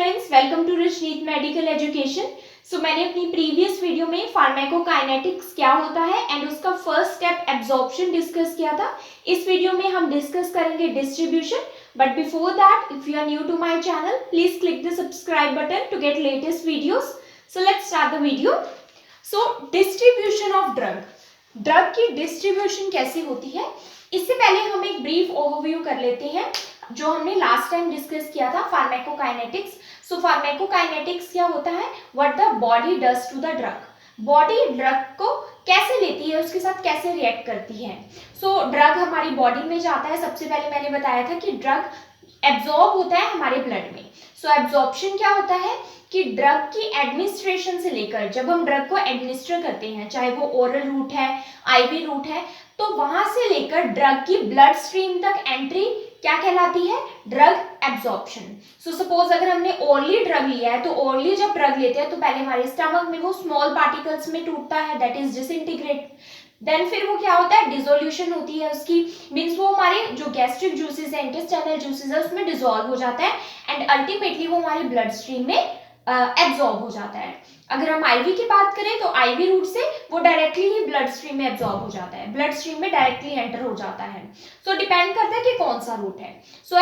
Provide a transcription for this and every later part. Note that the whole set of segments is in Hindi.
Friends, welcome to Rashneet medical education. मैंने अपनी प्रीवियस वीडियो में फार्माकोकाइनेटिक्स क्या होता है एंड उसका फर्स्ट स्टेप एब्जॉर्प्शन डिस्कस किया था। इस वीडियो में हम डिस्कस करेंगे distribution, but before that if you are new to my channel please click the subscribe button to get latest videos. Let's start the video. Distribution of drug की डिस्ट्रीब्यूशन कैसी होती है, इससे पहले हम एक ब्रीफ ओवरव्यू कर लेते हैं जो हमने लास्ट टाइम डिस्कस किया था, फार्माकोकाइनेटिक्स। फार्माकोकाइनेटिक्स क्या होता है, what the body does to the drug. Body drug को कैसे लेती है, उसके साथ कैसे रिएक्ट करती है। ड्रग हमारी बॉडी में जाता है। सबसे पहले मैंने बताया था कि ड्रग एब्जॉर्ब होता है हमारे ब्लड में। एब्जॉर्प्शन क्या होता है कि ड्रग की एडमिनिस्ट्रेशन से लेकर, जब हम ड्रग को एडमिनिस्टर करते हैं, चाहे वो ओरल रूट है, आईवी रूट है, तो वहां से लेकर ड्रग की ब्लड स्ट्रीम तक एंट्री क्या कहलाती है, ड्रग एब्जॉर्प्शन। सपोज अगर हमने ओरली ड्रग लिया है, तो ओरली जब ड्रग लेते हैं तो पहले हमारे स्टमक में वो स्मॉल पार्टिकल्स में टूटता है, दैट इज डिसइंटीग्रेट। देन फिर वो क्या होता है, डिसोल्यूशन होती है उसकी, मीन्स वो हमारे जो गैस्ट्रिक जूसेस है, इंटेस्टाइनल जूसेस है, उसमें डिसॉल्व हो जाता है एंड अल्टीमेटली वो हमारे ब्लड स्ट्रीम में एब्जॉर्ब हो जाता है। अगर हम आईवी की बात करें तो आईवी रूट से वो डायरेक्टली ही ब्लड स्ट्रीम में एब्जॉर्ब हो जाता है, ब्लड स्ट्रीम में डायरेक्टली एंटर हो जाता है। डिपेंड करता है कि कौन सा रूट है।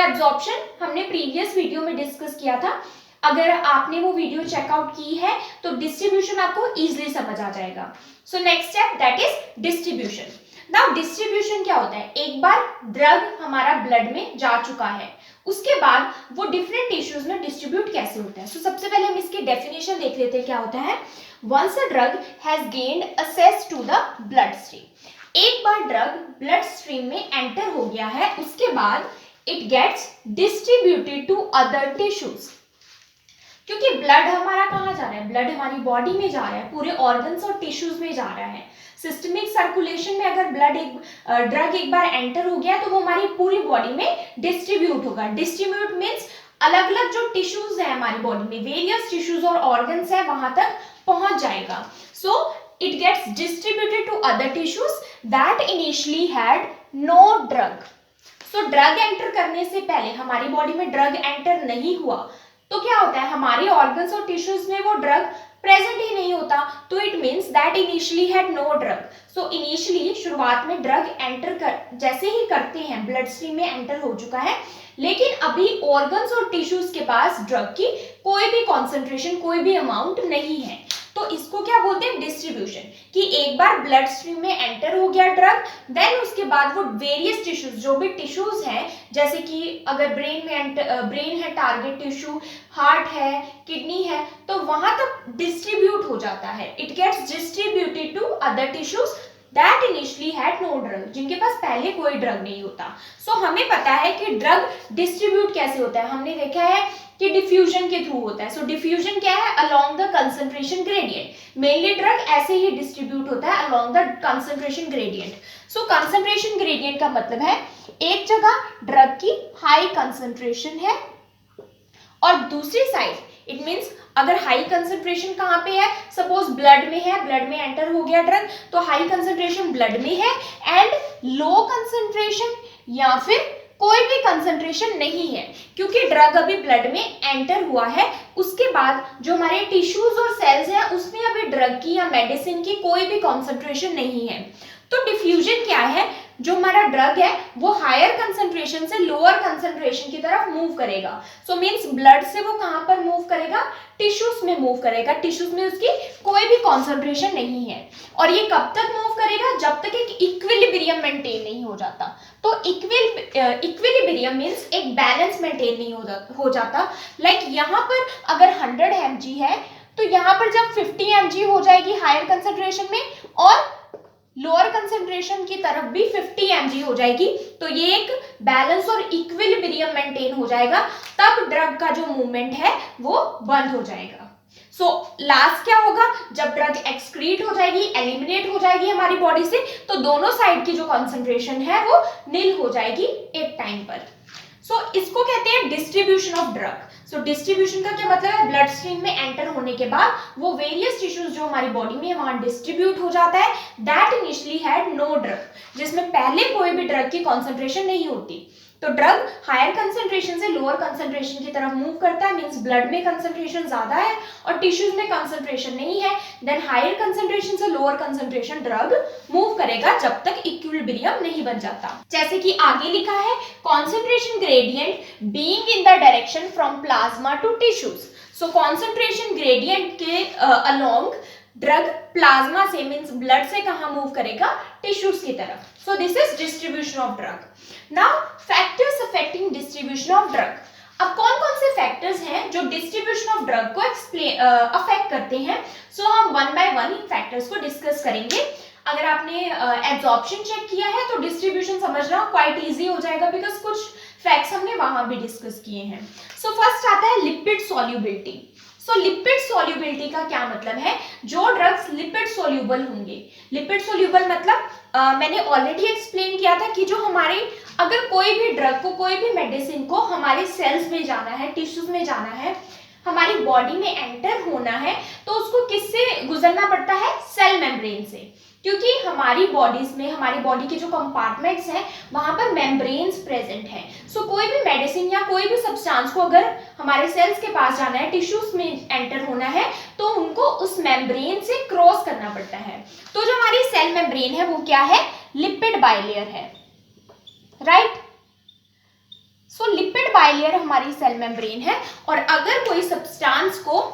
एब्जॉर्प्शन हमने प्रीवियस वीडियो में डिस्कस किया था। अगर आपने वो वीडियो चेकआउट की है तो डिस्ट्रीब्यूशन आपको इजीली समझ आ जाएगा। Next step that is distribution. Now distribution क्या होता है, एक बार ड्रग हमारा ब्लड में जा चुका है, उसके बाद वो डिफरेंट टिश्यूज में डिस्ट्रीब्यूट कैसे होता है। सबसे पहले हम इसकी डेफिनेशन देख लेते हैं क्या होता है। Once a drug has gained access to the blood stream, एक बार ड्रग ब्लड स्ट्रीम में एंटर हो गया है, उसके बाद it gets distributed to other tissues. क्योंकि ब्लड हमारा कहाँ जा रहा है, ब्लड हमारी बॉडी में जा रहा है, पूरे ऑर्गन्स और टिश्यूज में जा रहा है। सिस्टमिक सर्कुलेशन में अगर ड्रग एक बार एंटर हो गया तो वो हमारी पूरी बॉडी में डिस्ट्रीब्यूट होगा। डिस्ट्रीब्यूट मीन्स अलग अलग जो टिश्यूज है हमारी बॉडी में, वेरियस टिश्यूज और ऑर्गन्स है, वहां तक पहुंच जाएगा। It gets distributed to other tissues that initially had no drug. Drug enter करने से पहले हमारी बॉडी में ड्रग एंटर नहीं हुआ तो क्या होता है, हमारे ऑर्गन्स और टिश्यूज में वो ड्रग प्रेजेंट ही नहीं होता, तो it means that initially had no drug. Initially शुरुआत में ड्रग एंटर जैसे ही करते हैं, ब्लड स्ट्रीम में एंटर हो चुका है, लेकिन अभी ऑर्गन्स और टिश्यूज के पास ड्रग की कोई भी कॉन्सेंट्रेशन, कोई भी अमाउंट नहीं है। तो इसको क्या बोलते हैं, डिस्ट्रीब्यूशन। कि एक बार ब्लड स्ट्रीम में एंटर हो गया ड्रग, देन उसके बाद वो वेरियस टिश्यूज, जो भी टिश्यूज हैं, जैसे कि अगर ब्रेन है टारगेट टिश्यू, हार्ट है, किडनी है, तो वहां तक डिस्ट्रीब्यूट हो जाता है। It gets distributed to other tissues that initially had no drug, जिनके पास पहले कोई ड्रग नहीं होता। हमें पता है कि ड्रग डिस्ट्रीब्यूट कैसे होता है, हमने देखा है कि डिफ्यूजन के थ्रू होता है। डिफ्यूजन क्या है, along the concentration gradient. Mainly drug ऐसे ही डिस्ट्रीब्यूट होता है along the concentration gradient. Concentration gradient का मतलब है एक जगह ड्रग की हाई कंसंट्रेशन है और दूसरी साइड, इट मींस अगर हाई कंसंट्रेशन कहाँ पे है, सपोज ब्लड में है, ब्लड में एंटर हो गया ड्रग, तो हाई कंसंट्रेशन ब्लड में है एंड लो कंसंट्रेशन या फिर कोई भी कंसंट्रेशन नहीं है, क्योंकि ड्रग अभी ब्लड में एंटर हुआ है, उसके बाद जो हमारे टिश्यूज और सेल्स हैं उसमें अभी ड्रग की या मेडिसिन की कोई भी कॉन्सेंट्रेशन नहीं है। तो डिफ्यूजन क्या है, जो हमारा ड्रग है वो हायर कंसंट्रेशन से लोअर कंसंट्रेशन की तरफ मूव करेगा। मींस ब्लड से वो कहां पर मूव करेगा, टिश्यूज में मूव करेगा, टिश्यूज में उसकी कोई भी कॉन्सेंट्रेशन नहीं है। और ये कब तक मूव करेगा, जब तक एक इक्विलिब्रियम मेंटेन नहीं हो जाता। तो इक्विलिब्रियम मींस एक बैलेंस मेंटेन नहीं हो जाता। लाइक यहाँ पर अगर 100 mg है तो यहाँ पर जब 50 mg हो जाएगी हायर कंसंट्रेशन में और लोअर कंसंट्रेशन की तरफ भी 50 mg हो जाएगी, तो ये एक बैलेंस और इक्विलिब्रियम मेंटेन हो जाएगा, तब ड्रग का जो मूवमेंट है वो बंद हो जाएगा। लास्ट क्या होगा, जब ड्रग एक्सक्रीट हो जाएगी, एलिमिनेट हो जाएगी हमारी बॉडी से, तो दोनों साइड की जो कंसंट्रेशन है वो नील हो जाएगी एक टाइम पर। इसको कहते हैं डिस्ट्रीब्यूशन ऑफ ड्रग। डिस्ट्रीब्यूशन का क्या मतलब है, ब्लड स्ट्रीम में एंटर होने के बाद वो वेरियस टिश्यूज जो हमारी बॉडी में है वहां डिस्ट्रीब्यूट हो जाता है, that initially had no drug, जिसमें पहले कोई भी ड्रग की कॉन्सेंट्रेशन नहीं होती। तो ड्रग हायर कंसंट्रेशन से लोअर कंसंट्रेशन की तरफ मूव करता है, मींस ब्लड में कंसंट्रेशन ज्यादा है और टिश्यूज में कंसंट्रेशन नहीं है, देन हायर कंसंट्रेशन से लोअर कंसंट्रेशन ड्रग मूव करेगा जब तक इक्विलिब्रियम नहीं बन जाता। जैसे कि आगे लिखा है, concentration gradient being in the direction from plasma to tissues. So concentration gradient के अलोंग ड्रग प्लाज्मा से मींस ब्लड से कहां मूव करेगा, टिश्यूज की तरफ। So this is distribution of drug. Now factors affecting distribution of drug. अब कौन कौन से फैक्टर्स हैं जो डिस्ट्रीब्यूशन ऑफ ड्रग को अफेक्ट करते हैं। सो हम वन बाय वन इन फैक्टर्स को डिस्कस करेंगे। अगर आपने एब्जॉर्प्शन चेक किया है तो डिस्ट्रीब्यूशन समझना क्वाइट इजी हो जाएगा, बिकॉज कुछ फैक्ट्स हमने वहां भी डिस्कस किए हैं। सो फर्स्ट आता है लिपिड सॉल्युबिलिटी। सो लिपिड सॉल्युबिलिटी का क्या मतलब है, जो ड्रग्स लिपिड सॉल्युबल होंगे। लिपिड सॉल्युबल मतलब मैंने ऑलरेडी एक्सप्लेन किया था कि जो हमारे अगर कोई भी ड्रग को, कोई भी मेडिसिन को हमारे सेल्स में जाना है, टिश्यूज में जाना है, हमारी बॉडी में एंटर होना है, तो उसको किससे गुजरना पड़ता है, सेल मेम्ब्रेन से। क्योंकि हमारी बॉडीज में, हमारी बॉडी के जो कंपार्टमेंट्स हैं वहां पर मेम्ब्रेन्स प्रेजेंट हैं। सो कोई भी मेडिसिन या कोई भी सब्सटेंस को अगर हमारे सेल्स के पास जाना है, टिश्यूज में एंटर होना है, तो उनको उस मेम्ब्रेन से क्रॉस करना पड़ता है। तो जो हमारी सेल मेम्ब्रेन है वो क्या है, लिपिड बाइलेयर है, राइट। सो लिपिड बाइलेयर हमारी सेल मेम्ब्रेन है। और अगर कोई सब्सटेंस को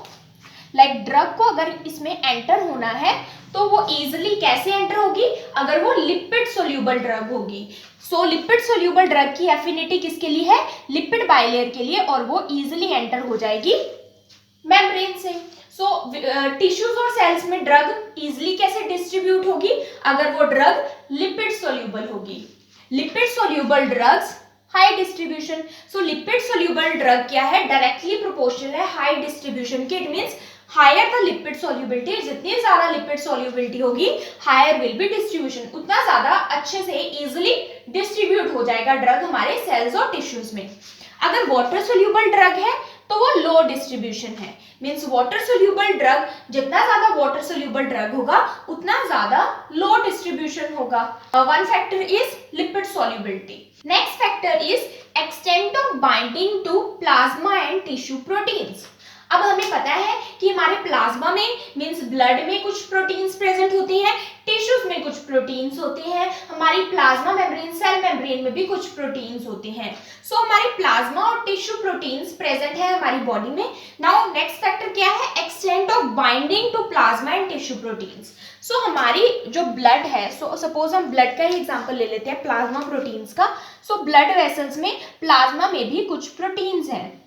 लाइक ड्रग को अगर इसमें एंटर होना है तो वो इजिली कैसे एंटर होगी, अगर वो लिपिड सोल्यूबल ड्रग होगी। सो लिपिड सोल्यूबल ड्रग की एफिनिटी किसके लिए है, लिपिड बाइलेयर के लिए, और वो इजिली एंटर हो जाएगी मेम्ब्रेन से। सो टिश्यूज और सेल्स में ड्रग इजिली कैसे डिस्ट्रीब्यूट होगी, अगर वो ड्रग लिपिड सोल्यूबल होगी। Lipid soluble drugs high distribution. So lipid soluble drug क्या है, डायरेक्टली प्रोपोर्शनल है हाई डिस्ट्रीब्यूशन के। It means higher the lipid solubility, जितनी ज्यादा लिपिड सॉल्युबिलिटी होगी हायर विल बी डिस्ट्रीब्यूशन, उतना ज्यादा अच्छे से इजिली डिस्ट्रीब्यूट हो जाएगा ड्रग हमारे सेल्स और टिश्यूज में। अगर वाटर सोल्यूबल ड्रग है तो वो लो डिस्ट्रीब्यूशन है, मींस वाटर सोल्यूबल ड्रग, जितना ज्यादा वाटर सोल्यूबल ड्रग होगा उतना ज्यादा लो डिस्ट्रीब्यूशन होगा। One factor is lipid solubility. Next factor is extent of binding to plasma and tissue proteins. अब हमें पता है कि हमारे प्लाज्मा में मींस ब्लड में कुछ प्रोटीन्स प्रेजेंट होती हैं, टिश्यूज में कुछ प्रोटीन्स होते हैं, हमारी प्लाज्मा मेम्ब्रेन, सेल मेम्ब्रेन में भी कुछ प्रोटीन्स होते हैं। सो हमारे प्लाज्मा और टिश्यू प्रोटीन्स प्रेजेंट है हमारी बॉडी में। नाउ नेक्स्ट फैक्टर क्या है, extent of binding to plasma and tissue proteins. So हमारी जो ब्लड है, सो सपोज हम ब्लड का ही एग्जांपल ले लेते हैं प्लाज्मा प्रोटीन्स का। सो ब्लड वेसल्स में प्लाज्मा में भी कुछ प्रोटीन्स हैं,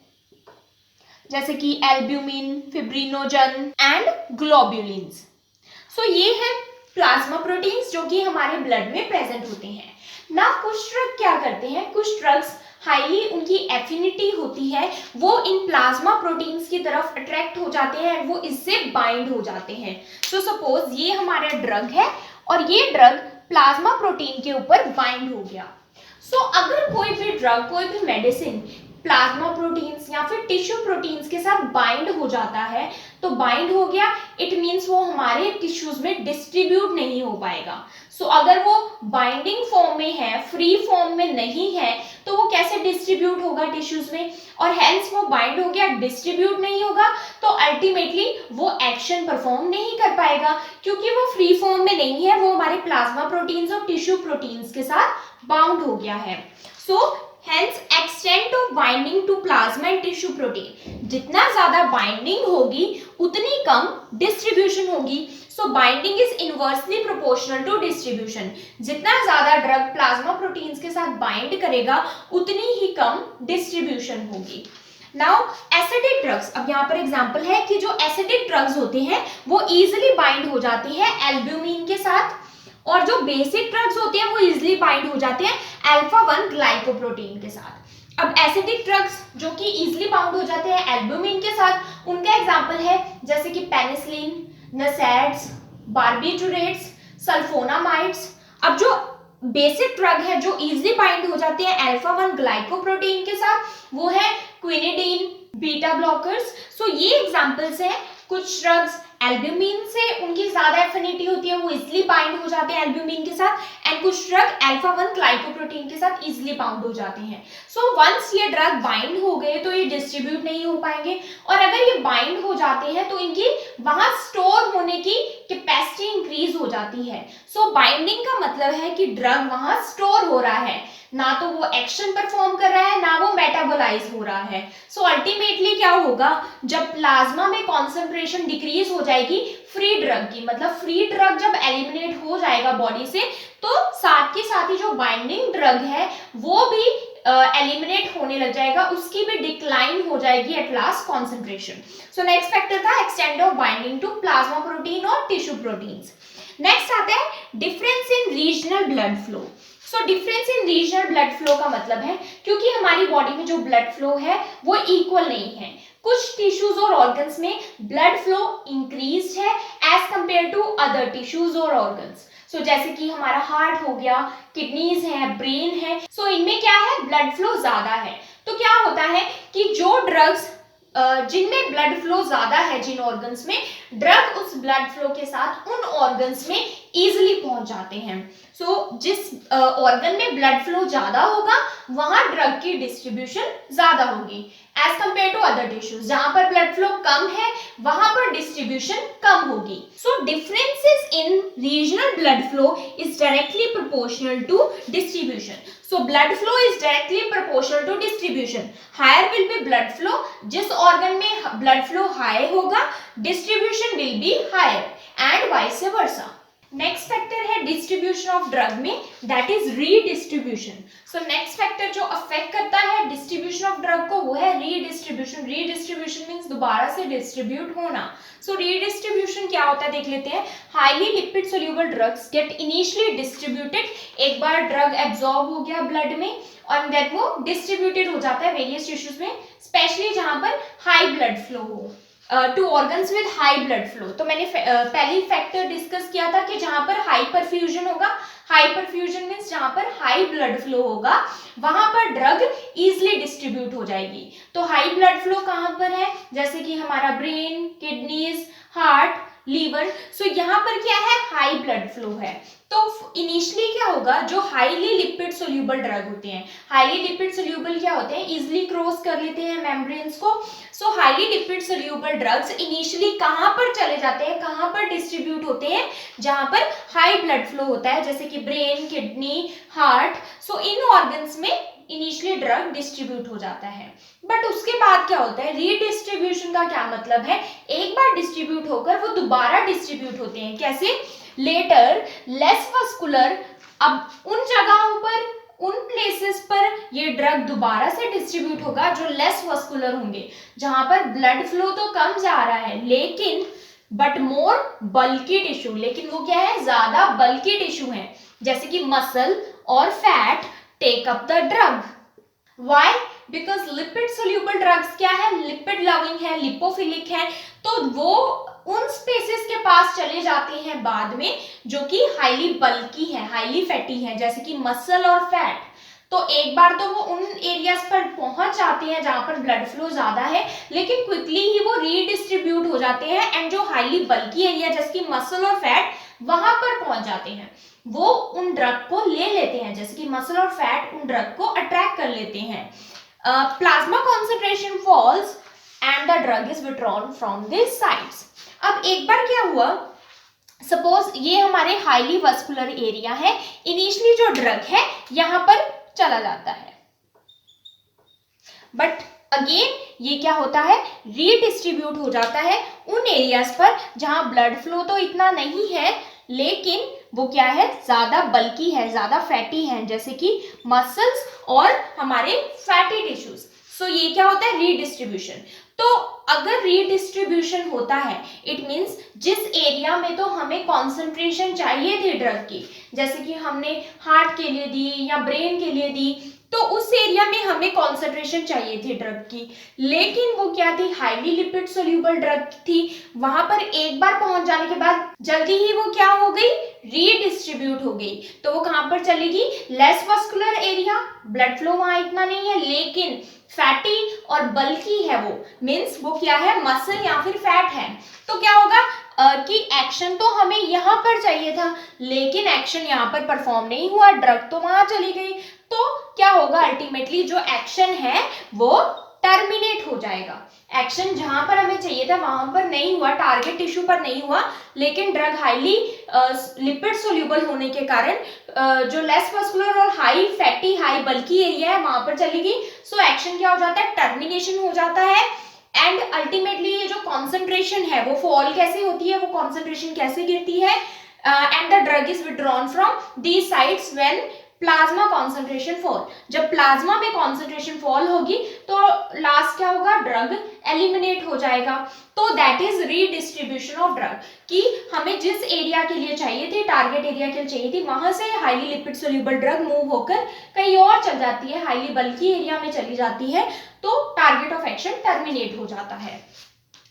जैसे कि एल्ब्यूमिन, फिब्रिनोजन एंड ग्लोब्युलिन्स। सो ये है प्लाज्मा प्रोटीन्स जो कि हमारे ब्लड में प्रेजेंट होते हैं ना। कुछ ड्रग क्या करते हैं, कुछ ड्रग्स हाईली उनकी एफिनिटी होती है, वो इन प्लाज्मा प्रोटीन्स की तरफ अट्रैक्ट हो जाते हैं, वो इससे बाइंड हो जाते हैं। सो सपोज ये हमारा ड्रग है और ये ड्रग प्लाज्मा प्रोटीन के ऊपर बाइंड हो गया। सो अगर कोई भी ड्रग, कोई भी मेडिसिन प्लाज्मा प्रोटीन्स या फिर टिश्यू प्रोटीन्स के साथ बाइंड हो जाता है, तो बाइंड हो गया, इट मीन्स वो हमारे टिश्यूज में डिस्ट्रीब्यूट नहीं हो पाएगा। सो अगर वो बाइंडिंग फॉर्म में है, फ्री फॉर्म में नहीं है, तो वो कैसे डिस्ट्रीब्यूट होगा टिश्यूज में, और हेंस वो बाइंड हो गया, डिस्ट्रीब्यूट नहीं होगा, तो अल्टीमेटली वो एक्शन परफॉर्म नहीं कर पाएगा, क्योंकि वो फ्री फॉर्म में नहीं है, वो हमारे प्लाज्मा प्रोटीन्स और टिश्यू प्रोटीन्स के साथ बाउंड हो गया है। सो Hence, extent of binding to plasma and tissue protein, जितना ज्यादा बाइंडिंग होगी उतनी कम डिस्ट्रीब्यूशन होगी। So binding is inversely proportional to distribution. जितना ज्यादा ड्रग प्लाज्मा प्रोटीन्स के साथ बाइंड करेगा उतनी ही कम डिस्ट्रीब्यूशन होगी। नाउ एसिडिक ड्रग्स, अब यहाँ पर एग्जांपल है कि जो एसिडिक ड्रग्स होते हैं वो इजिली बाइंड हो जाती है एल्ब्यूमिन के साथ, और जो बेसिक ड्रग्स होते हैं वो इजिली बाइंड हो जाते हैं अल्फा 1 ग्लाइकोप्रोटीन के साथ। अब एसिडिक ड्रग्स जो कि इजिली बाउंड हो जाते हैं एल्ब्यूमिन के साथ, उनका एग्जांपल है जैसे कि पेनिसिलिन, नसैड्स, बार्बिटूरेट्स, सल्फोनामाइड्स। अब जो बेसिक ड्रग है जो इजिली बाइंड हो जाते हैं अल्फा 1 ग्लाइकोप्रोटीन के साथ, वो है क्विनिडीन, बीटा ब्लॉकर्स। सो ये एग्जांपल्स हैं कुछ ड्रग्स एल्ब्यूमिन से उनकी ज्यादा एफिनिटी होती है, वो इजिली बाइंड हो जाते हैं एल्ब्यूमिन के साथ, एंड कुछ ड्रग अल्फा 1 ग्लाइकोप्रोटीन के साथ इजिली बाउंड हो जाते हैं। सो वंस ये ड्रग बाइंड हो गए तो ये डिस्ट्रीब्यूट नहीं हो पाएंगे, और अगर ये बाइंड हो जाते हैं तो इनकी वहां स्टोर होने की कैपेसिटी इंक्रीज हो जाती है। सो बाइंडिंग का मतलब है कि ड्रग वहां स्टोर हो रहा है, ना तो वो एक्शन परफॉर्म कर रहा है, ना वो मेटाबोलाइज हो रहा है। सो अल्टीमेटली क्या होगा, जब प्लाज्मा में कॉन्सेंट्रेशन डिक्रीज हो जाएगी फ्री ड्रग की, मतलब फ्री ड्रग जब एलिमिनेट हो जाएगा बॉडी से, तो साथ के साथ ही जो बाइंडिंग ड्रग है वो भी एलिमिनेट होने लग जाएगा, उसकी भी डिक्लाइन हो जाएगी at last concentration. So next factor था extend of binding to plasma protein और टिश्यू प्रोटीन्स। नेक्स्ट आता है difference in regional blood flow. So difference in regional blood flow का मतलब है क्योंकि हमारी बॉडी में जो ब्लड फ्लो है वो इक्वल नहीं है, कुछ टिश्यूज और ऑर्गन्स में ब्लड फ्लो इंक्रीज है as compared to other tissues और ऑर्गन्स। सो जैसे कि हमारा हार्ट हो गया, किडनीज है, ब्रेन है, सो इनमें क्या है, ब्लड फ्लो ज्यादा है। तो क्या होता है कि जो ड्रग्स जिनमें ब्लड फ्लो ज्यादा है, जिन ऑर्गन्स में, ड्रग उस ब्लड फ्लो के साथ उन ऑर्गन्स में इजिली पहुंच जाते हैं। सो जिस ऑर्गन में ब्लड फ्लो ज्यादा होगा वहां ड्रग की डिस्ट्रीब्यूशन ज्यादा होगी as compared to other tissues. जहां पर ब्लड फ्लो कम है वहां पर डिस्ट्रीब्यूशन कम होगी। So differences in regional blood flow is directly proportional to distribution. So blood flow is directly proportional to distribution. Higher will be blood flow. जिस organ में blood flow high होगा, distribution will be higher and vice versa. Next factor है डिस्ट्रीब्यूशन ऑफ ड्रग में, that is redistribution. So next factor जो अफेक्ट करता है डिस्ट्रीब्यूशन ऑफ ड्रग को वो है रीडिस्ट्रीब्यूशन। रीडिस्ट्रीब्यूशन मींस दोबारा से डिस्ट्रीब्यूट होना। सो रीडिस्ट्रीब्यूशन क्या होता है देख लेते हैं। Highly lipid soluble drugs get initially distributed, एक बार ड्रग एब्जॉर्ब हो गया ब्लड में और देन वो डिस्ट्रीब्यूटेड हो जाता है वेरियस टिश्यूज में, स्पेशली जहां पर हाई ब्लड फ्लो हो, to organs with high blood flow. तो मैंने पहले फैक्टर डिस्कस किया था कि जहां पर हाई परफ्यूजन होगा, हाई परफ्यूजन मींस जहां पर हाई ब्लड फ्लो होगा वहां पर ड्रग इजिली डिस्ट्रीब्यूट हो जाएगी। तो हाई ब्लड फ्लो कहां पर है, जैसे कि हमारा ब्रेन, किडनीज, हार्ट, लीवर। सो यहाँ पर क्या है, हाई ब्लड फ्लो है। तो इनिशियली क्या होगा, जो हाईली लिपिड सोल्यूबल ड्रग होते हैं, हाईली लिपिड सोल्यूबल क्या होते हैं, इजिली क्रॉस कर लेते हैं मेम्ब्रेन्स को। सो highly lipid soluble drugs initially कहां पर चले जाते हैं, कहां पर डिस्ट्रीब्यूट होते हैं, जहां पर हाई ब्लड फ्लो होता है, जैसे कि ब्रेन, किडनी, हार्ट। सो इन ऑर्गन्स में इनिशियली ड्रग डिस्ट्रीब्यूट हो जाता है। बट उसके बाद क्या होता है, रीडिस्ट्रीब्यूशन का क्या मतलब है, एक बार डिस्ट्रीब्यूट होकर वो दोबारा डिस्ट्रीब्यूट होते हैं। कैसे, लेटर लेस वस्कुलर, अब उन जगहों पर, उन प्लेसेस पर ये ड्रग दोबारा से डिस्ट्रीब्यूट होगा जो लेस वस्कुलर होंगे, जहां पर ब्लड फ्लो तो कम जा रहा है लेकिन बट मोर बल्की टिश्यू, लेकिन वो क्या है, ज्यादा बल्की टिश्यू है, जैसे कि मसल और fat take up the drug. Why? Because lipid soluble drugs क्या है, लिपिड लविंग है, लिपोफिलिक है, तो वो उन स्पेसेस के पास चले जाते हैं बाद में जो कि हाईली बल्की है, हाईली फैटी है, जैसे कि मसल और फैट। तो एक बार तो वो उन एरियाज पर पहुंच जाते हैं जहां पर ब्लड फ्लो ज्यादा है, लेकिन क्विकली ही वो रीडिस्ट्रीब्यूट हो जाते हैं एंड जो हाईली बल्की एरिया जैसे कि मसल और फैट वहां पर पहुंच जाते हैं, वो उन ड्रग को ले लेते हैं, जैसे कि मसल और फैट उन ड्रग को अट्रैक्ट कर लेते हैं। Plasma concentration falls and the drug is withdrawn from this sites. अब एक बार क्या हुआ, सपोज ये हमारे हाईली वस्कुलर एरिया है, इनिशियली जो ड्रग है यहां पर चला जाता है, बट अगेन ये क्या होता है, रीडिस्ट्रीब्यूट हो जाता है उन एरियाज पर जहां ब्लड फ्लो तो इतना नहीं है लेकिन वो क्या है, ज्यादा बल्की है, ज्यादा फैटी है, जैसे कि मसल्स और हमारे फैटी टिश्यूज। सो ये क्या होता है, रीडिस्ट्रीब्यूशन। तो अगर रीडिस्ट्रीब्यूशन होता है इट मींस जिस एरिया में तो हमें कॉन्सेंट्रेशन चाहिए थी ड्रग की, जैसे कि हमने हार्ट के लिए दी या ब्रेन के लिए दी, तो उस एरिया में हमें कॉन्सेंट्रेशन चाहिए थी ड्रग की, लेकिन वो क्या थी, हाईली लिपिड सोल्यूबल ड्रग थी। वहां पर एक बार पहुंच जाने के बाद जल्दी ही वो क्या हो गई, रीडिस्ट्रीब्यूट हो गई। तो वो कहां पर चलेगी, less muscular area, blood flow वहां इतना नहीं है, लेकिन फैटी और बल्की है वो, मीन्स वो क्या है, मसल या फिर फैट है। तो क्या होगा कि एक्शन तो हमें यहाँ पर चाहिए था, लेकिन एक्शन यहाँ पर परफॉर्म नहीं हुआ, ड्रग तो वहां चली गई। तो क्या होगा, अल्टीमेटली जो एक्शन है वो टर्मिनेट हो जाएगा। एक्शन जहां पर हमें चाहिए था वहां पर नहीं हुआ, टारगेट टिश्यू पर नहीं हुआ, लेकिन ड्रग हाईली लिपिड सोल्यूबल होने के कारण जो लेस मस्कुलर और हाई फैटी हाई बल्की एरिया है वहां पर चली गई। सो एक्शन क्या हो जाता है, टर्मिनेशन हो जाता है। एंड अल्टीमेटली ये जो कॉन्सेंट्रेशन है वो फॉल कैसे होती है, वो कॉन्सेंट्रेशन कैसे गिरती है, and the drug is withdrawn from these sites when plasma concentration fall. जब प्लाज्मा में कॉन्सेंट्रेशन फॉल होगी तो लास्ट क्या होगा, ड्रग एलिमिनेट हो जाएगा। तो that is redistribution of drug, कि हमें जिस एरिया के लिए चाहिए थी, टारगेट एरिया के लिए चाहिए थी, वहां से highly lipid soluble drug move होकर कहीं और चल जाती है, हाईली बल्की एरिया में चली जाती है, तो टारगेट ऑफ एक्शन टर्मिनेट हो जाता है।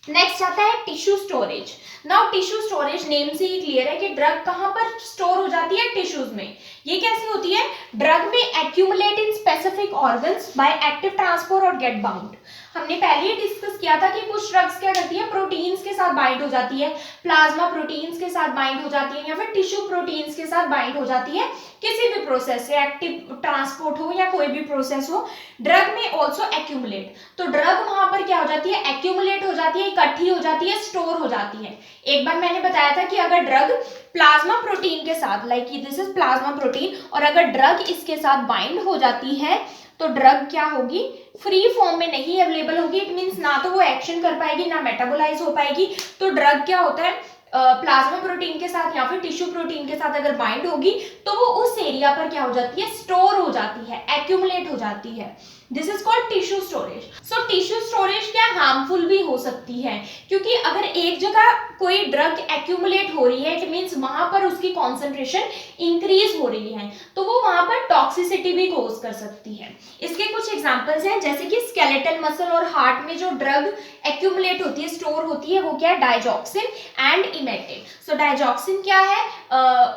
नेक्स्ट आता है tissue storage. Now tissue storage name से ही क्लियर है कि ड्रग कहां पर स्टोर हो जाती है, टिश्यूज में। ये कैसे होती है, ड्रग में accumulate in specific organs by active transport और गेट बाउंड। हमने पहले ही डिस्कस किया था कि कुछ ड्रग्स क्या करती है, प्रोटीन्स के साथ बाइंड हो जाती है, प्लाज्मा प्रोटीन्स के साथ बाइंड हो जाती है, या फिर टिश्यू प्रोटीन्स के साथ बाइंड हो जाती है, किसी भी प्रोसेस से, एक्टिव ट्रांसपोर्ट हो या कोई भी प्रोसेस हो। ड्रग में ऑल्सो एक्यूमुलेट, तो ड्रग वहां पर क्या हो जाती है, एक्यूमुलेट हो जाती है, इकट्ठी हो जाती है, स्टोर हो जाती है। एक बार मैंने बताया था कि अगर ड्रग प्लाज्मा प्रोटीन के साथ, like this is plasma protein, और अगर ड्रग इसके साथ बाइंड हो जाती है तो ड्रग क्या होगी, फ्री फॉर्म में नहीं अवेलेबल होगी। इट मींस ना तो वो एक्शन कर पाएगी, ना मेटाबोलाइज हो पाएगी। तो ड्रग क्या होता है, प्लाज्मा प्रोटीन के साथ या फिर टिश्यू प्रोटीन के साथ अगर बाइंड होगी तो वो उस एरिया पर क्या हो जाती है, स्टोर हो जाती है, एक्यूमुलेट हो जाती है। This is called tissue storage. So tissue storage क्या हार्मफुल भी हो सकती है, क्योंकि अगर एक जगह कोई ड्रग एक्यूमुलेट हो रही है, इट मींस वहां पर उसकी कॉन्सेंट्रेशन इंक्रीज हो रही है, तो वो वहां पर टॉक्सिसिटी भी कोज कर सकती है। इसके कुछ एग्जांपल्स हैं, जैसे कि स्केलेटल मसल और हार्ट में जो ड्रग एक्यूमुलेट होती है, स्टोर होती है, वो क्या है, digoxin and emetine. So digoxin क्या है,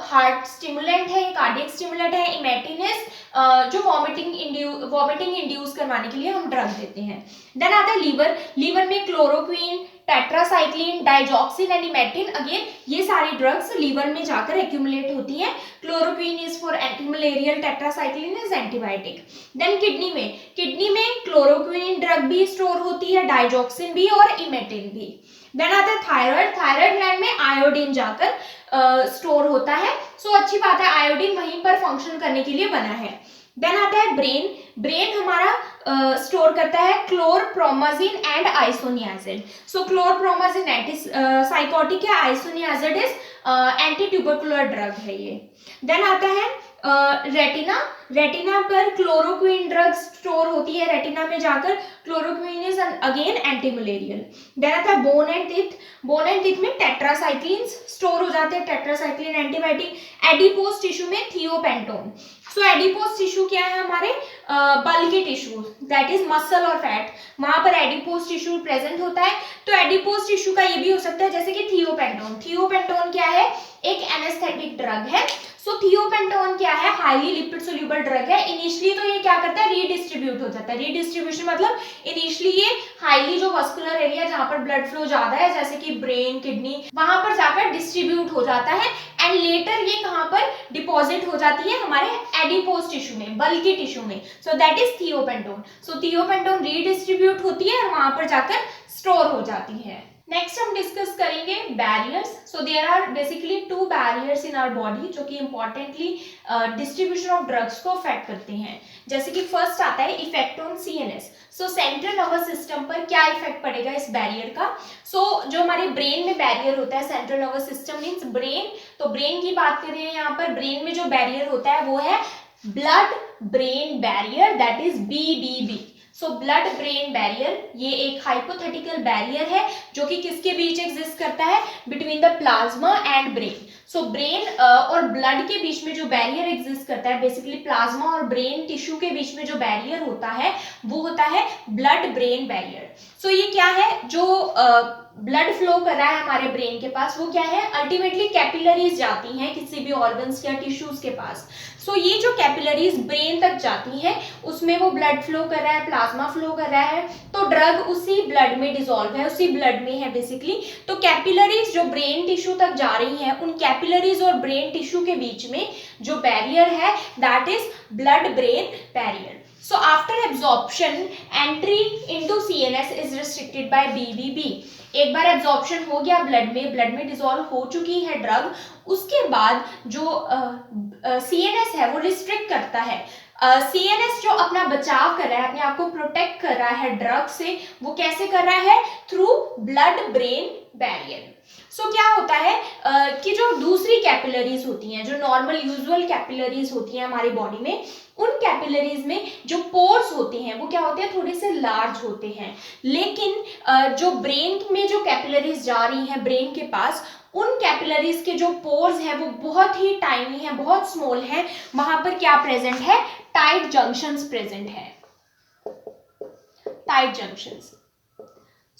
हार्ट स्टिमुलेंट है, कार्डियक स्टिमुलेंट है। इमेटिन इज जो वॉमिटिंग इंड्यूस करवाने के लिए हम ड्रग देते हैं। देन आता है लीवर। लीवर में chloroquine, tetracycline, digoxin and emetine, again ये सारी ड्रग्स लीवर में जाकर एक्यूमुलेट होती हैं। Chloroquine is for antimalarial, tetracycline is antibiotic. Then kidney में क्लोरोक्वीन ड्रग भी स्टोर होती है, डाइजॉक्सिन भी और इमेटिन भी। देन आता है थायराइड ग्लैंड में आयोडीन जाकर स्टोर होता है। सो अच्छी बात है, आयोडीन वहीं पर फंक्शन करने के लिए बना है। देन आता है ब्रेन हमारा स्टोर करता है chlorpromazine and isoniazid. So chlorpromazine anti psychotic है, isoniazid is anti tubercular drug है ये। देन आता है रेटिना पर क्लोरोक्वीन ड्रग स्टोर होती है, रेटिना में जाकर chloroquine is again anti malarial. Then आता है बोन एंड टीथ में टेट्रासाइक्लिन स्टोर हो जाते हैं, टेट्रासाइक्लिन एंटीबायोटिक। एडिपोज टिश्यू में थियोपेंटोन। सो एडिपोज टिश्यू क्या है, हमारे bulky tissue, that is muscle और फैट, वहां पर एडिपोज टिश्यू प्रेजेंट होता है। तो एडिपोज टिश्यू का ये भी हो सकता है, जैसे कि थियोपेंटोन क्या है, एक एनेस्थेटिक ड्रग है। सो थियोपेंटोन क्या है, हाईली लिपिड सोल्यूबल ड्रग है। इनिशियली तो ये क्या करता है, रीडिस्ट्रीब्यूट हो जाता है। रीडिस्ट्रीब्यूशन मतलब इनिशियली ये हाईली जो वस्कुलर एरिया जहां पर ब्लड फ्लो ज्यादा है, जैसे कि ब्रेन, किडनी, वहां पर जाकर डिस्ट्रीब्यूट हो जाता है, एंड लेटर ये कहां पर डिपॉजिट हो जाती है, हमारे एडिपोज टिश्यू में, बल्की टिश्यू में। So that is thiopentone. So thiopentone redistribute होती है और वहां पर जाकर स्टोर हो जाती है। नेक्स्ट हम डिस्कस करेंगे barriers. So there are basically 2 barriers in our body जो कि इंपॉर्टेंटली डिस्ट्रीब्यूशन ऑफ ड्रग्स को अफेक्ट करते हैं। जैसे कि फर्स्ट आता है effect on CNS. So central nervous system पर क्या इफेक्ट पड़ेगा इस बैरियर का। जो हमारे ब्रेन में बैरियर होता है, central nervous system means brain, तो ब्रेन की बात कर रहे हैं यहाँ पर। ब्रेन में जो बैरियर होता है वो है blood brain barrier, that is BBB। So blood brain barrier ये एक हाइपोथेटिकल बैरियर है जो कि किसके बीच एग्जिस्ट करता है, between the plasma and brain. So brain और ब्लड के बीच में जो बैरियर एग्जिस्ट करता है, बेसिकली प्लाज्मा और ब्रेन टिश्यू के बीच में जो बैरियर होता है वो होता है ब्लड ब्रेन बैरियर। सो ये क्या है, जो ब्लड फ्लो कर रहा है हमारे ब्रेन के पास वो क्या है, अल्टीमेटली कैपिलरीज जाती हैं किसी भी ऑर्गन्स या टिश्यूज के पास। सो ये जो कैपिलरीज ब्रेन तक जाती हैं उसमें वो ब्लड फ्लो कर रहा है, प्लाज्मा फ्लो कर रहा है, तो ड्रग उसी ब्लड में डिसॉल्व है, उसी ब्लड में है बेसिकली। तो कैपिलरीज जो ब्रेन टिश्यू तक जा रही हैं, उन कैपिलरीज और ब्रेन टिश्यू के बीच में जो बैरियर है that is blood brain barrier. So after absorption, entry into CNS is restricted by BBB. एक बार एब्जॉर्प्शन हो गया ब्लड में डिसॉल्व हो चुकी है ड्रग, उसके बाद जो CNS है वो रिस्ट्रिक्ट करता है। CNS जो अपना बचाव कर रहा है, अपने आप को प्रोटेक्ट कर रहा है ड्रग से, वो कैसे कर रहा है, थ्रू ब्लड ब्रेन बैरियर। सो क्या होता है कि जो दूसरी कैपिलरीज होती हैं, जो नॉर्मल यूजुअल कैपिलरीज होती हैं हमारी बॉडी में, उन कैपिलरीज में जो पोर्स होते हैं वो क्या होते हैं, थोड़े से लार्ज होते हैं। लेकिन जो ब्रेन में जो कैपिलरीज जा रही हैं ब्रेन के पास, उन कैपिलरीज के जो पोर्स हैं वो बहुत ही टाइनी हैं, बहुत स्मॉल हैं। वहां पर क्या प्रेजेंट है, टाइट जंक्शंस प्रेजेंट है, टाइट जंक्शंस।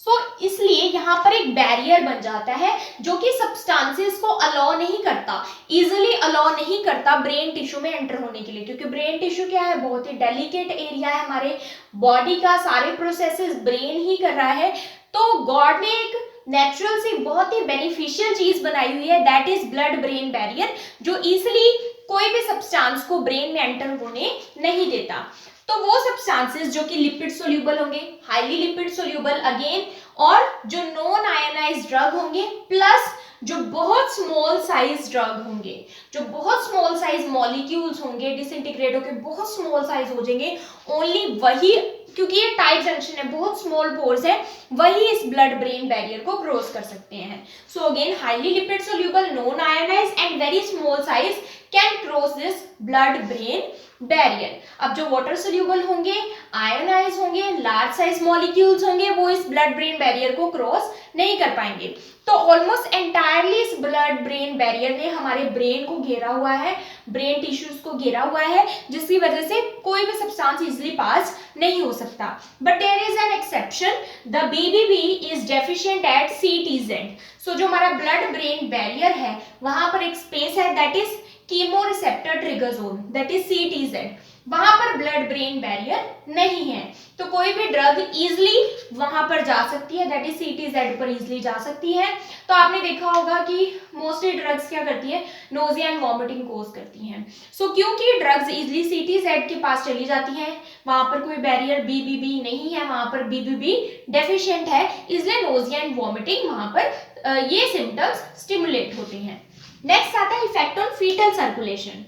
सो इसलिए यहाँ पर एक बैरियर बन जाता है जो कि सब्सटेंसेस को अलाउ नहीं करता, इजिली अलाउ नहीं करता ब्रेन टिश्यू में एंटर होने के लिए, क्योंकि ब्रेन टिश्यू क्या है, बहुत ही डेलिकेट एरिया है हमारे बॉडी का, सारे प्रोसेसेस ब्रेन ही कर रहा है। तो गॉड ने एक नेचुरल सी बहुत ही बेनिफिशियल चीज बनाई हुई है, that is blood brain barrier, जो इजिली कोई भी सब्सटेंस को ब्रेन में एंटर होने नहीं देता। तो वो सब्सटेंसेस जो कि लिपिड सोल्यूबल होंगे, हाईली लिपिड सोल्यूबल अगेन, और जो नॉन आयोनाइज्ड ड्रग होंगे, प्लस जो बहुत स्मॉल साइज ड्रग होंगे, जो बहुत स्मॉल साइज मॉलिक्यूल्स होंगे, डिसइंटीग्रेट होकर बहुत स्मॉल साइज हो जाएंगे, ओनली वही, क्योंकि ये टाइट जंक्शन है, बहुत स्मॉल पोर्स है, वही इस ब्लड ब्रेन बैरियर को क्रॉस कर सकते हैं। So again highly lipid soluble, non ionised and very small size can cross this blood brain barrier. अब जो वाटर सोल्यूबल होंगे, आयोनाइज होंगे, लार्ज साइज मॉलिक्यूल्स होंगे, वो इस ब्लड ब्रेन बैरियर को क्रॉस नहीं कर पाएंगे। तो ऑलमोस्ट एंटायरली इस ब्लड ब्रेन बैरियर ने हमारे ब्रेन को घेरा हुआ है, ब्रेन टिश्यूज को घेरा हुआ है, जिसकी वजह से कोई भी सब्सटेंस इजिली पास नहीं हो सकता। But there is an exception, the BBB is deficient at CTZ। So जो हमारा ब्लड ब्रेन बैरियर है वहां पर एक स्पेस है, that is chemoreceptor trigger zone, that is CTZ, वहां पर ब्लड ब्रेन बैरियर नहीं है, तो कोई भी ड्रग इजिली वहां पर जा सकती है, दैट इज CTZ पर इजिली जा सकती है। तो आपने देखा होगा कि मोस्टली ड्रग्स क्या करती है, नोजिया एंड वॉमिटिंग कोज करती हैं। सो क्योंकि ड्रग्स इजिली CTZ के पास चली जाती हैं, वहां पर कोई बैरियर BBB नहीं है, वहां पर BBB डेफिशिएंट है, इसलिए नोजिया एंड वॉमिटिंग वहां पर ये सिम्टम्स स्टिमुलेट होते हैं। नेक्स्ट आता है effect on fetal circulation.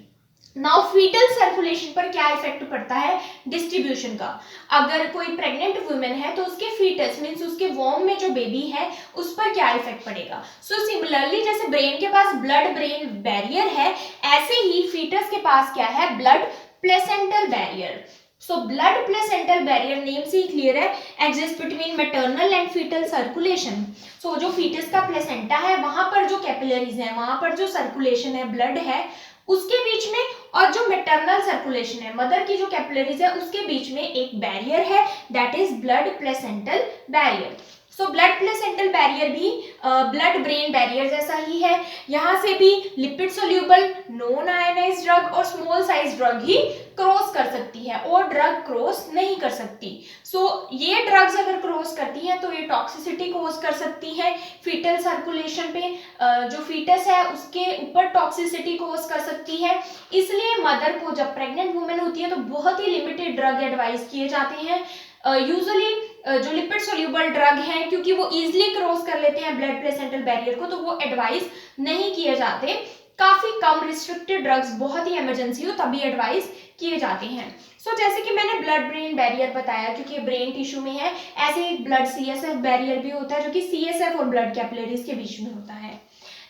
Now fetal circulation पर क्या इफेक्ट पड़ता है, डिस्ट्रीब्यूशन का। अगर कोई प्रेग्नेंट वुमेन है तो उसके फीटस मींस उसके वॉर्म में जो बेबी है उस पर क्या इफेक्ट पड़ेगा। सो सिमिलरली जैसे ब्रेन के पास ब्लड ब्रेन बैरियर है, ऐसे ही फीटस के पास क्या है, blood placental barrier. So blood placental barrier name से ही क्लियर है, exist between maternal and foetal circulation. So जो फीटस का प्लेसेंटा है वहां पर जो कैपिलरीज है, वहां पर जो सर्कुलेशन है, ब्लड है उसके बीच में, और जो मैटरनल सर्कुलेशन है, मदर की जो कैपिलरीज है उसके बीच में एक बैरियर है, that is blood placental barrier. So blood placental barrier भी ब्लड ब्रेन बैरियर जैसा ही है, यहाँ से भी lipid soluble, non ionised drug और स्मॉल साइज ड्रग ही क्रॉस कर सकती है, और ड्रग क्रॉस नहीं कर सकती। सो ये ड्रग्स अगर क्रॉस करती हैं तो ये टॉक्सिसिटी कॉज कर सकती है फीटल सर्कुलेशन पे, जो फीटस है उसके ऊपर टॉक्सिसिटी कॉज कर सकती है। इसलिए मदर को जब प्रेग्नेंट वुमेन होती है तो बहुत ही लिमिटेड ड्रग एडवाइस किए जाते हैं। यूजुअली जो लिपिड सोल्यूबल ड्रग हैं, क्योंकि वो इजिली क्रॉस कर लेते हैं ब्लड प्लेसेंटल बैरियर को, तो वो एडवाइस नहीं किए जाते। काफी कम रिस्ट्रिक्टेड ड्रग्स बहुत ही इमरजेंसी हो तभी एडवाइस किए जाते हैं। सो जैसे कि मैंने ब्लड ब्रेन बैरियर बताया क्योंकि ब्रेन टिश्यू में है, ऐसे एक ब्लड CSF बैरियर भी होता है जो कि CSF और ब्लड कैपिलरीज के बीच में होता है।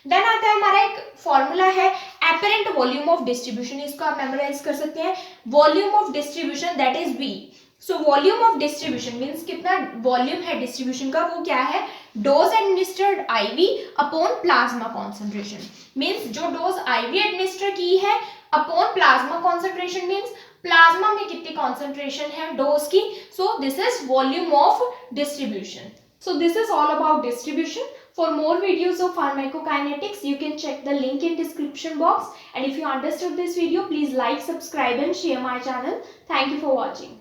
देन आता है हमारा एक फॉर्मूला है एपरेंट वॉल्यूम ऑफ डिस्ट्रीब्यूशन, इसको आप मेमोराइज कर सकते हैं, volume of distribution that is V। So volume of distribution means कितना वॉल्यूम है डिस्ट्रीब्यूशन का, वो क्या है, dose administered IV upon plasma concentration. Means जो डोज आईवी एडमिनिस्टर की है upon plasma concentration means plasma में कितनी कॉन्सेंट्रेशन है डोज की। So this is volume of distribution. So this is all about distribution. For more videos of pharmacokinetics, you can check the link in description box. And if you understood this video, please like, subscribe and share my channel. Thank you for watching.